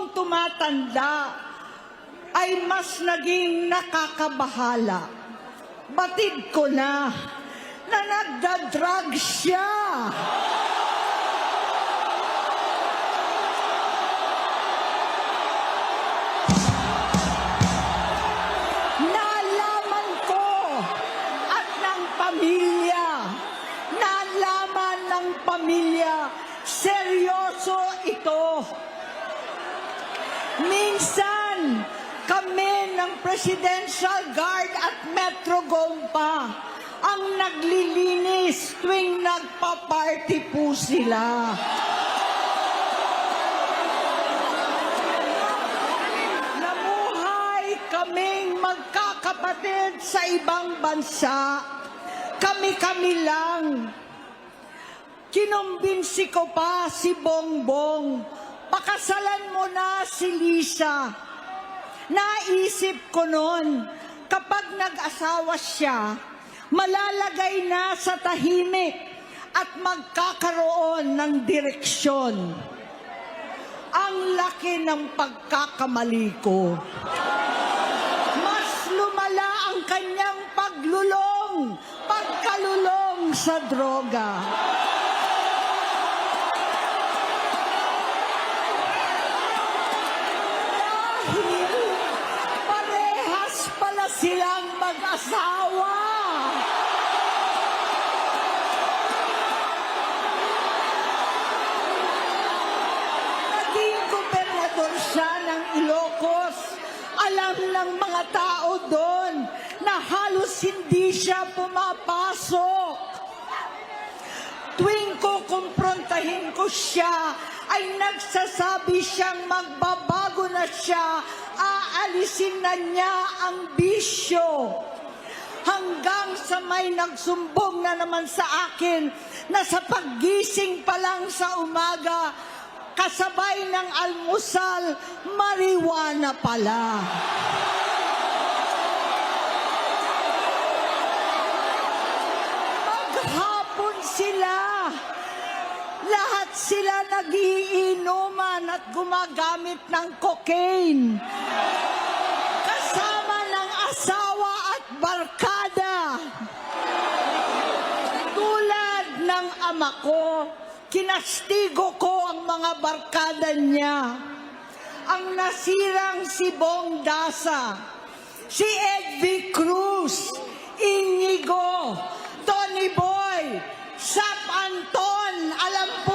habang tumatanda ay mas naging nakakabahala. Batid ko na nagda-drug siya. Nalaman ko at ng pamilya, seryoso ito. Minsan, kami ng Presidential Guard at Metro Gompa ang naglilinis tuwing nagpa-party po sila. Namuhay kaming magkakapatid sa ibang bansa. Kami-kami lang. Kinumbinsi ko pa si Bongbong, pakasalan mo na si Lisa. Naisip ko noon, kapag nag-asawa siya, malalagay na sa tahimik at magkakaroon ng direksyon. Ang laki ng pagkakamali ko. Mas lumala ang kanyang pagkalulong sa droga. Parehas pala silang mag-asawa. Naging gobernador siya ng Ilocos. Alam ng mga tao doon na halos hindi siya pumapasok. Tuwing kukumprontahin ko siya, ay nagsasabi siyang magbabago na siya, aalisin na niya ang bisyo. Hanggang sa may nagsumbong na naman sa akin na sa paggising pa lang sa umaga, kasabay ng almusal, marijuana pala. Maghapon sila. Lahat sila nagiinuman at gumagamit ng cocaine. Kasama ng asawa at barkada. Tulad ng ama ko, kinastigo ko ang mga barkada niya. Ang nasirang si Bong Dasa, si Edvi Cruz, Inigo, Tony Boy, Sap Anton, alam po